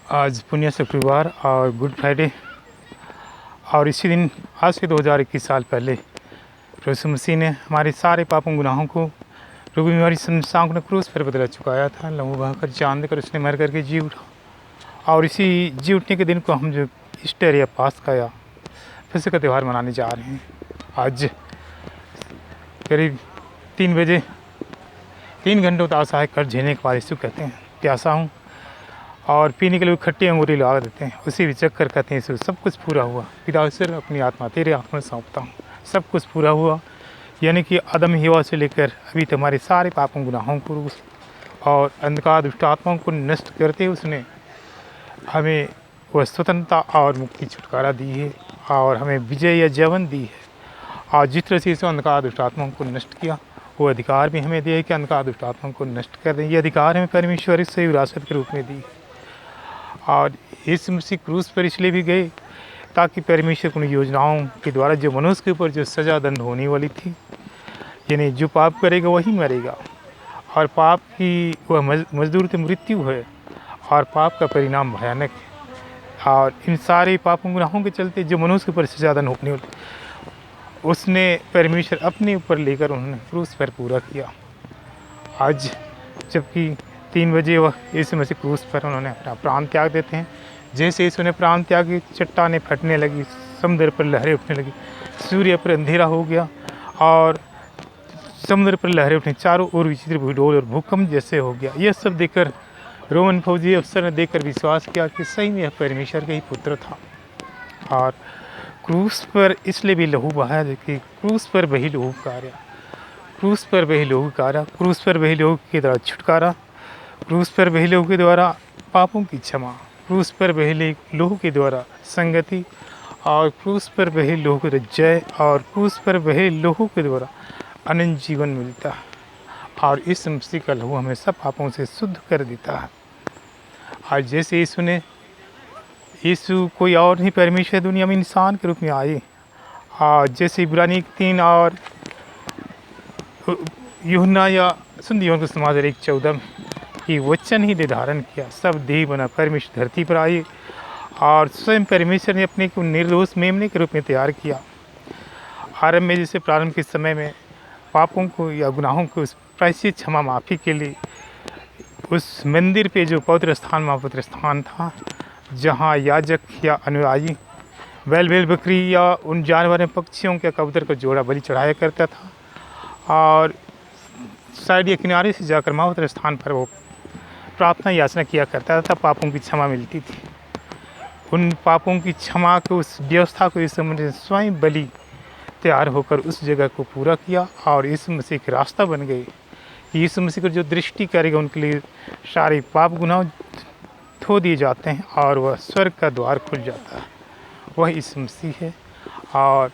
आज पुण्य शुक्रवार और गुड फ्राइडे और इसी दिन आज से 2021 साल पहले प्रभु मसीह ने हमारे सारे पापों गुनाहों को रोग बीमारी समस्याओं को क्रूस पर बदला चुकाया था। लहू बहाकर जान देकर उसने मर करके जी उठा और इसी जी उठने के दिन को हम जो ईस्टर या पास्का या फिर का त्यौहार मनाने जा रहे हैं। आज करीब 3 बजे 3 घंटों तक असहाय कर झेलने के बाद यीशु कहते हैं प्यासा हूँ और पीने के लिए खट्टी अंगूरी लगा देते हैं। उसी विचक कर कहते हैं सब कुछ पूरा हुआ। पिता ईश्वर अपनी आत्मा तेरे हाथ में सौंपता हूँ। सब कुछ पूरा हुआ यानी कि आदम हवा से लेकर अभी तक हमारे सारे पापों गुनाहों को और अंधकार दुष्ट आत्माओं को नष्ट करते उसने हमें वह स्वतंत्रता और मुक्ति छुटकारा दी है और हमें विजय या जीवन दी है। और जिस तरह से इस अंधकार दुष्ट आत्माओं को नष्ट किया वो अधिकार भी हमें दिया है कि अंधकार दुष्ट आत्माओं को नष्ट कर दें। ये अधिकार हमें परमेश्वर से विरासत के रूप में दी। और यीशु मसीह क्रूस पर इसलिए भी गए ताकि परमेश्वर की योजनाओं के द्वारा जो मनुष्य के ऊपर जो सज़ा दंड होने वाली थी, यानी जो पाप करेगा वही मरेगा और पाप की वह मजदूर तो मृत्यु है और पाप का परिणाम भयानक है। और इन सारे पापों गुनाहों के चलते जो मनुष्य के ऊपर सज़ा दंड होने वाली उसने परमेश्वर अपने ऊपर लेकर उन्होंने क्रूस पर पूरा किया। आज जबकि 3 बजे वह यीशु मसीह क्रूस पर उन्होंने अपना प्राण त्याग देते हैं। जैसे यीशु ने प्राण त्यागी चट्टानें फटने लगी, समुद्र पर लहरें उठने लगी, सूर्य पर अंधेरा हो गया और समुद्र पर लहरें उठने, चारों ओर विचित्र भूडोल और भूकंप जैसे हो गया। यह सब देखकर रोमन फौजी अफसर ने देखकर विश्वास किया कि सही में यह परमेश्वर का ही पुत्र था। और क्रूस पर इसलिए भी लहू बहाया कि क्रूस पर वही लहू कार्य, क्रूस पर वही लहू कार्य, क्रूस पर वही लहू के द्वारा छुटकारा, क्रूस पर वही लहू के द्वारा पापों की क्षमा, क्रूस पर वही लहू के द्वारा संगति और क्रूस पर वही लहू के द्वारा जय और क्रूस पर वही लहू के द्वारा अनंत जीवन मिलता है। और इस मसीह का लहू हमें सब पापों से शुद्ध कर देता है। और जैसे यीशु कोई और नहीं परमेश्वर दुनिया में इंसान के रूप में आए और जैसे इब्रानी 3 और यूहन्ना या सुन यूहन्ना समाज 1:14 कि वचन ही निर्धारण किया, सब देह बना परमेश्वर धरती पर आए और स्वयं परमेश्वर ने अपने को निर्दोष मेमने के रूप में तैयार किया। आरंभ में जैसे प्रारंभ के समय में पापों को या गुनाहों को प्रायश्चित क्षमा माफ़ी के लिए उस मंदिर पे जो पवित्र स्थान महापवित्र स्थान था जहाँ याजक या अनुयायी बैल बकरी या उन जानवर पक्षियों के कबूतर को जोड़ा बलि चढ़ाया करता था और साइड या किनारे से जाकर महापवित्र स्थान पर वो प्रार्थना याचना किया करता था, पापों की क्षमा मिलती थी। उन पापों की क्षमा को उस व्यवस्था को यीशु मसीह स्वयं बलि तैयार होकर उस जगह को पूरा किया और यीशु मसीह के रास्ता बन गए। यीशु मसीह को जो दृष्टि करेगा उनके लिए सारे पाप गुनाह धो दिए जाते हैं और वह स्वर्ग का द्वार खुल जाता है। वह यीशु मसीह है। और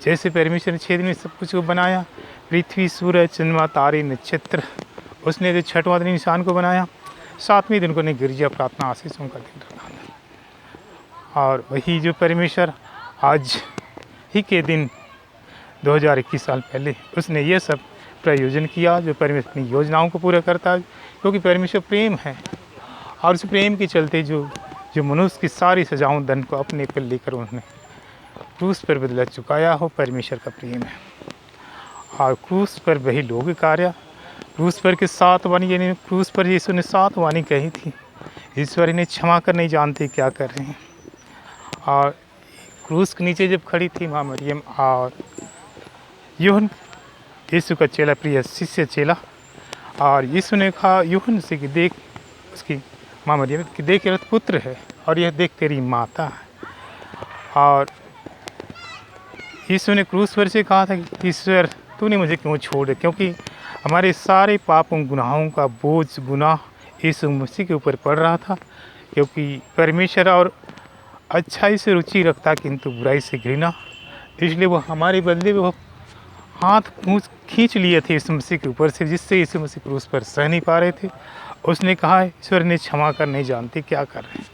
जैसे परमेश्वर ने 6 दिन में सब कुछ को बनाया, पृथ्वी सूरज चंद्रमा तारे नक्षत्र, उसने जो 6वां दिन इंसान को बनाया, 7वें दिन को ने गिरजा प्रार्थना आशीषों का दिन रखा। और वही जो परमेश्वर आज ही के दिन 2021 साल पहले उसने ये सब प्रयोजन किया जो परमेश्वर अपनी योजनाओं को पूरा करता है, क्योंकि परमेश्वर प्रेम है और उस प्रेम के चलते जो मनुष्य की सारी सजाओं दंड को अपने पर लेकर उन्होंने क्रूस पर बदला चुकाया हो, परमेश्वर का प्रेम है। और क्रूस पर वही लोग कार्य, क्रूस पर के 7 वाणी, यानी क्रूस पर यीशु ने 7 वाणी कही थी, ईश्वर इन्हें क्षमा कर नहीं जानते क्या कर रहे हैं। और क्रूस के नीचे जब खड़ी थी माँ मरियम और यूहन यीशु का चेला, प्रिय शिष्य चेला, और यीशु ने कहा यूहन से कि देख, उसकी माँ मरियम कि देख तेरा पुत्र है और यह देख तेरी माता है। और यीशु ने क्रूस पर से कहा था कि ईश्वर तूने मुझे क्यों छोड़ दिया, क्योंकि हमारे सारे पापों गुनाहों का बोझ गुनाह यीशु मसीह के ऊपर पड़ रहा था। क्योंकि परमेश्वर और अच्छाई से रुचि रखता किंतु बुराई से घृणा, इसलिए वो हमारे बदले में वो हाथ खींच लिए थे यीशु मसीह के ऊपर से, जिससे यीशु मसीह क्रूस पर सह नहीं पा रहे थे। उसने कहा ईश्वर ने क्षमा कर नहीं जानते क्या कर रहे हैं।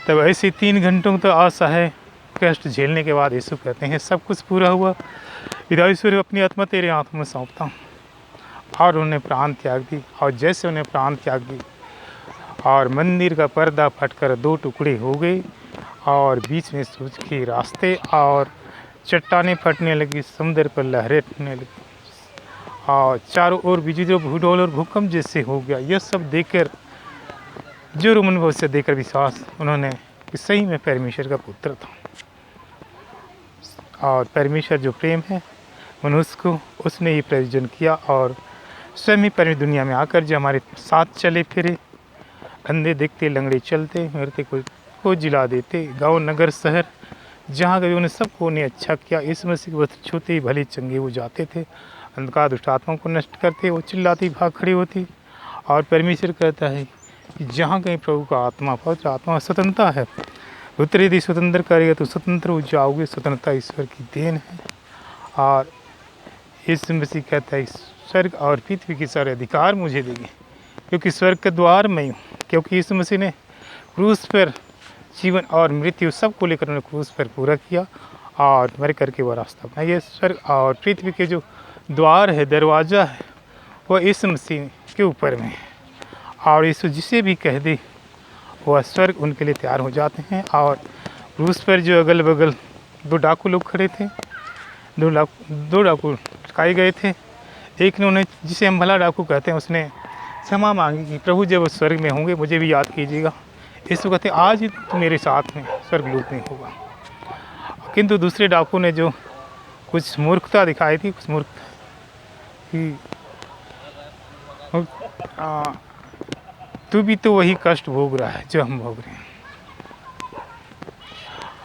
तब ऐसे 3 घंटों तक असहाय कष्ट झेलने के बाद यीशु कहते हैं सब कुछ पूरा हुआ। पिता ईश्वर अपनी आत्मा तेरे हाथों में सौंपता हूँ। और उन्होंने प्राण त्याग दी। और जैसे उन्हें प्राण त्याग दी और मंदिर का पर्दा फटकर 2 टुकड़े हो गए और बीच में सूखे रास्ते और चट्टानें फटने लगी, समुद्र पर लहरें उठने लगी और चारों ओर बिजली भूडोल और भूकंप जैसे हो गया। यह सब देखकर जो रोमन से देखकर विश्वास उन्होंने कि सही में परमेश्वर का पुत्र था। और परमेश्वर जो प्रेम है मनुष्य को, उसने ये प्रयोजन किया और स्वयं ही परमेश्वर दुनिया में आकर जो हमारे साथ चले फिरे, अंधे देखते, लंगड़े चलते, मरते को जिला देते, गांव नगर शहर जहाँ कभी उन्हें सबको उन्हें अच्छा किया। इस मसीह के वस्त्र छूते ही भले चंगे हो जाते थे, अंधकार दुष्ट आत्माओं को नष्ट करते, वो चिल्लाती भाग खड़ी होती। और परमेश्वर कहता है कि जहाँ कहीं प्रभु का आत्मा, पवित्र आत्मा स्वतंत्रता है, पुत्र यदि स्वतंत्र करेगा तो स्वतंत्र हो जाओगे। स्वतंत्रता ईश्वर की देन है। और इस मसीह कहता है स्वर्ग और पृथ्वी के सारे अधिकार मुझे देंगे, क्योंकि स्वर्ग का द्वार मैं हूँ। क्योंकि इस मसीह ने क्रूस पर जीवन और मृत्यु सबको लेकर उन्होंने क्रूस पर पूरा किया और मर करके वो रास्ता अपना। ये स्वर्ग और पृथ्वी के जो द्वार है, दरवाज़ा है, वह इस मसीह के ऊपर में है। और यीशु जिसे भी कह दे वह स्वर्ग उनके लिए तैयार हो जाते हैं। और क्रूस पर जो अगल बगल 2 डाकू लोग खड़े थे, 2 डाकू खाए गए थे। एक ने उन्हें, जिसे हम भला डाकू कहते हैं, उसने क्षमा मांगी कि प्रभु जब स्वर्ग में होंगे मुझे भी याद कीजिएगा। इस वक्त आज ही तो मेरे साथ में स्वर्ग लोक में होगा। किंतु दूसरे डाकू ने जो कुछ मूर्खता दिखाई थी, कुछ मूर्खता कि तू भी तो वही कष्ट भोग रहा है जो हम भोग रहे हैं।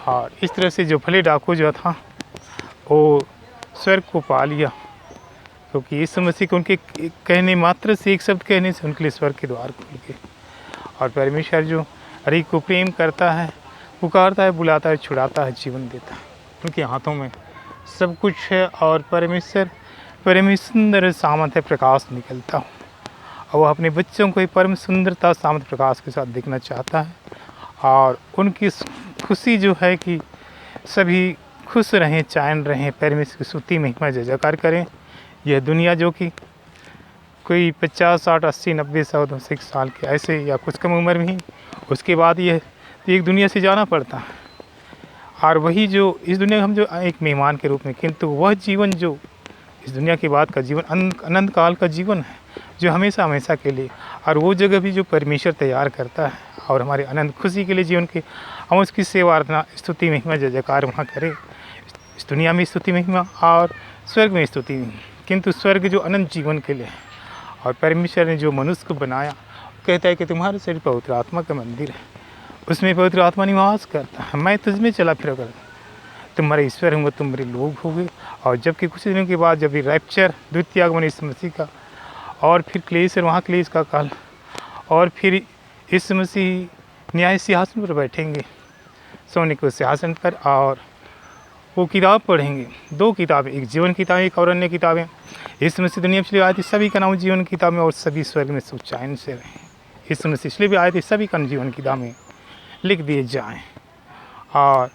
और इस तरह से जो भले डाकू जो था वो स्वर्ग को पा लिया, क्योंकि इस मसीह को उनके कहने मात्र से, एक शब्द कहने से उनके लिए स्वर्ग के द्वार खुल गए। और परमेश्वर जो हर एक को प्रेम करता है, पुकारता है, बुलाता है, छुड़ाता है, जीवन देता है, उनके हाथों में सब कुछ है। और परमेश्वर परम सुंदर सामर्थ है, प्रकाश निकलता हो, और वह अपने बच्चों को परम सुंदरता सामर्थ प्रकाश के साथ देखना चाहता है। और उनकी खुशी जो है कि सभी खुश रहें, चैन रहें, परमेश्वर की स्तुति महिमा जय जयकार करें। यह दुनिया जो कि कोई 50, 60, 80, 90, 100, 200 साल के ऐसे या कुछ कम उम्र में ही उसके बाद यह एक दुनिया से जाना पड़ता है। और वही जो इस दुनिया में हम जो एक मेहमान के रूप में, किंतु वह जीवन जो इस दुनिया के बाद का जीवन अनंत काल का जीवन है, जो हमेशा हमेशा के लिए, और वो जगह भी जो परमेश्वर तैयार करता है और हमारे अनंत खुशी के लिए जीवन के, हम उसकी सेवा आराधना स्तुति महिमा जय जयकार वहाँ करें। इस दुनिया में स्तुति महिमा और स्वर्ग में स्तुति महिमा, किंतु स्वर्ग जो अनंत जीवन के लिए है। और परमेश्वर ने जो मनुष्य को बनाया, कहता है कि तुम्हारे शरीर पवित्र आत्मा का मंदिर है, उसमें पवित्र आत्मा निवास करता है, मैं तुझमें चला फिरा कर, तुम्हारे ईश्वर होंगे, तुम मेरे लोग होंगे। और जबकि कुछ दिनों के बाद जब ये रैप्चर, द्वितीय आगमन इस मसीह का, और फिर क्लेश और वहाँ क्लेश का काल, और फिर इस मसीह न्याय सिंहासन पर बैठेंगे, सोने के सिंहासन पर, और वो किताब पढ़ेंगे। 2 किताबें, एक जीवन किताब, एक और अन्य किताबें। इस मसीह दुनिया में इसलिए आए थे, सभी का नाम जीवन किताब में, और सभी स्वर्ग में सुख चैन से रहें। इस मसीह इसलिए भी आए थे, सभी का जीवन किताब में लिख दिए जाएँ। और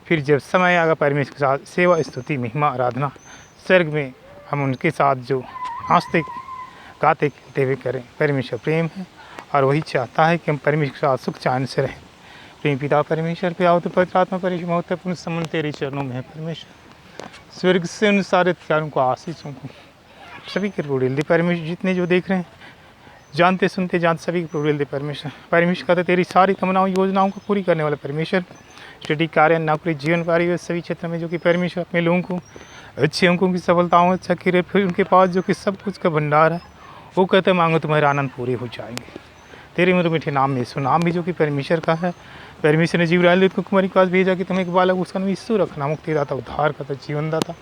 फिर जब समय आएगा परमेश्वर के साथ सेवा स्तुति महिमा आराधना स्वर्ग में हम उनके साथ जो नाचते गाते खेलते हुए करें। परमेश्वर प्रेम है और वही चाहता है कि हम परमेश्वर के साथ सुख चैन से रहें। प्रेम पिता परमेश्वर पे आओ तो पवित्र आत्मा परमेश्वर महत्वपूर्ण संबंध तेरे चरणों में है। परमेश्वर स्वर्ग से उन सारे हथियारों को आशीषों को सभी के प्रोडेल दे। परमेश्वर जितने जो देख रहे हैं, जानते सुनते जानते सभी के प्रोडेल दे। परमेश्वर का तो तेरी सारी तमन्नाओं योजनाओं को पूरी करने वाला परमेश्वर, स्टडी कार्य नौकरी जीवन कार्य सभी क्षेत्र में जो कि परमेश्वर अपने लोगों को अच्छे अंकों की सफलताओं अच्छा किरे, फिर उनके पास जो कि सब कुछ का भंडार है, वो कहते मांगो तुम्हारे आनंद पूरे हो जाएंगे तेरे मधुर मीठे नाम में। यीशु नाम भी जो कि परमेश्वर का है। परमेश्वर ने जीवराल को कुमारी के पास भेजा कि तुम्हें एक बालक उसका नाम यीशु रखना, मुक्तिदाता उद्धार करता जीवन दाता,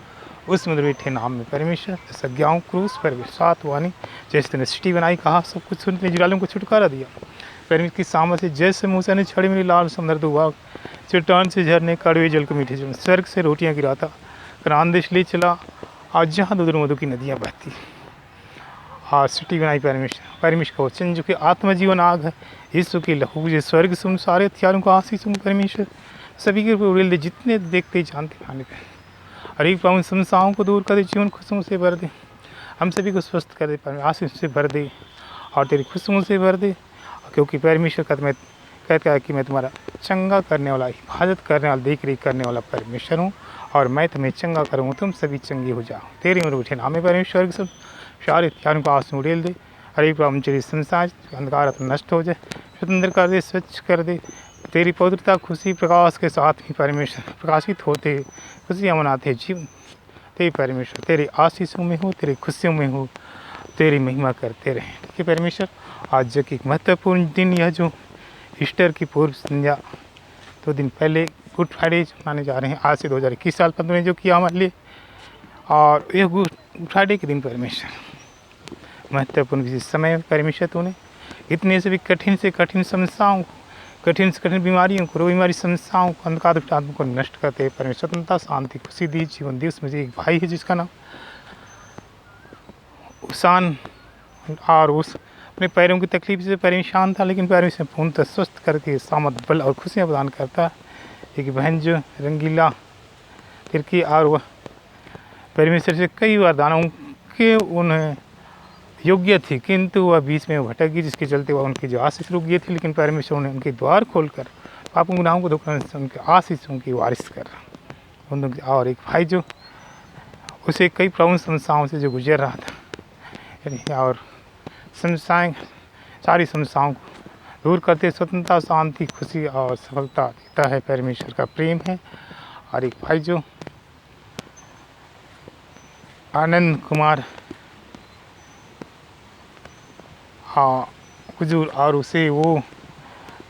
उस मधुर मीठे नाम में परमेश्वर संज्ञाओं क्रूस पर सात वाणी जैसे तुमने सृष्टि बनाई, कहा सब कुछ सुनते जीवरालों को छुटकारा दिया। परमेश्वर की सामत से जैसे मूसा ने छड़ी मेरी लाल समुद्र दुआ, चट्टान से झरने कड़वे जल को मीठे जल, स्वर्ग से रोटियां गिराता, कनान देश ले चला, आज जहाँ दूध मधु की नदियाँ बहती। आज सृष्टि बनाई परमेश्वर का वचन जो कि आत्मा जीवन आग है, यीशु की लहू जो स्वर्ग सुन सारे हथियारों को आशीष परमेश्वर सभी के उड़ेल दे, जितने देखते जानते खाने पे हर एक पावन समस्याओं को दूर कर दे, जीवन खुशियों से भर दे, हम सभी को स्वस्थ कर दे, आशीष से भर दे और तेरी खुशियों से भर दे। क्योंकि परमेश्वर का तुम्हें कहता है कि मैं तुम्हारा चंगा करने वाला, हिफाजत करने वाला, देख रेख करने वाला परमेश्वर हूँ और मैं तुम्हें चंगा करूँगा, तुम सभी चंगे हो जाओ। तेरी उम्र उठे नामे परमेश्वर के सब सारे हथियारों को आंसू उड़ेल दे। हरे प्रभु तेरी संसार अंधकार नष्ट हो जाए, स्वतंत्र कर दे, स्वच्छ कर दे। तेरी पवित्रता खुशी प्रकाश के साथ ही परमेश्वर प्रकाशित होते, खुशियाँ मनाते जीवन तेरे परमेश्वर तेरे आशीषों में हो, तेरी खुशियों में हो, तेरी महिमा करते रहें। कि परमेश्वर आज की एक महत्वपूर्ण दिन यह जो ईस्टर की पूर्व संध्या 2 दिन पहले गुड फ्राइडे मनाने जा रहे हैं, आज से 2021 साल पर तुमने जो किया हमारे लिए, और यह गुड फ्राइडे के दिन परमेश्वर महत्वपूर्ण विशेष समय में परमेश्वर तूने इतने से भी कठिन से कठिन समस्याओं को, कठिन से कठिन बीमारियों को, रोग बीमारी समस्याओं को, अंधकार दुष्ट आत्मा को नष्ट करते परमेश्वर स्वतंत्रता शांति खुशी दी जीवन दी। उसमें से एक भाई है जिसका नाम उसान, और उस अपने पैरों की तकलीफ से परेशान था, लेकिन पैरों से पूर्णतः स्वस्थ करके सामर्थ बल और खुशियाँ प्रदान करता। एक बहन जो रंगीला तिरकी, और वह परमेश्वर से कई बार दानों के उन्हें योग्य थी, किंतु वह बीच में भटक गई, जिसके चलते वह उनकी जो आशीष रुक गई थी। लेकिन परमेश्वर ने उनके द्वार खोलकर पापों गुनाहों को धोकर उनके आशीषों की वारिस कर। और एक भाई जो उसे कई प्रॉब्लम समस्याओं से जो गुजर रहा था, और समस्याएं सारी समस्याओं को दूर करते स्वतंत्रता शांति खुशी और सफलता देता है, परमेश्वर का प्रेम है। और एक भाई जो आनंद कुमार हुजूर, और उसे वो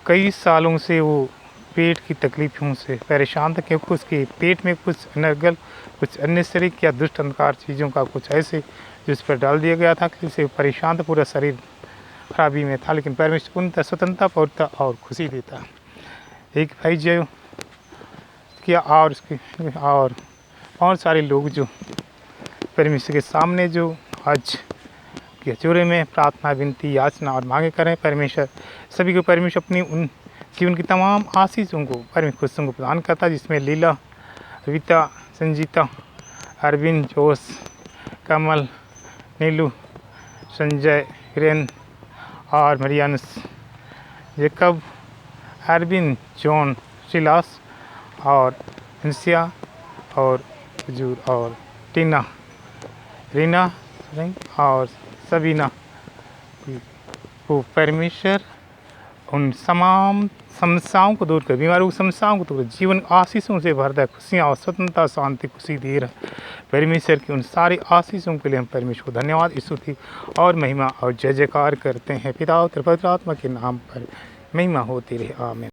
कई सालों से वो पेट की तकलीफ़ों से परेशान था, क्योंकि उसके पेट में कुछ अनर्गल, कुछ अन्य शरीर या दुष्ट अंधकार चीज़ों का कुछ ऐसे जिस पर डाल दिया गया था कि उसे परेशान था, पूरा शरीर खराबी में था। लेकिन परमेश्वर पूर्णतः स्वतंत्रता पौरता और खुशी देता। एक भाई जो किया, और उसके और बहुत सारे लोग जो परमेश्वर के सामने जो आज के चौरे में प्रार्थना विनती याचना और मांगे करें, परमेश्वर सभी को परमेश्वर अपनी उन जीवन की तमाम आशीषों को परमेश्वर खुशियों को प्रदान करता, जिसमें लीला, रीता, संजीता, अरविंद, जोश, कमल, नीलू, संजय, हिरेन और मरियानस, जेकब, अरविंद, जॉन, शिलास और हंसिया और हुजूर और टीना, रीना और सबीना को परमेश्वर उन तमाम समस्याओं को दूर कर, बीमारियों की समस्याओं को दूर कर, जीवन आशीषों से भर दे, खुशियाँ और स्वतंत्रता शांति खुशी दे रहा परमेश्वर की उन सारी आशीषों के लिए हम परमेश्वर को धन्यवाद स्तुति और महिमा और जय जयकार करते हैं। पिता और पवित्र आत्मा के नाम पर महिमा होती रहे, आमीन।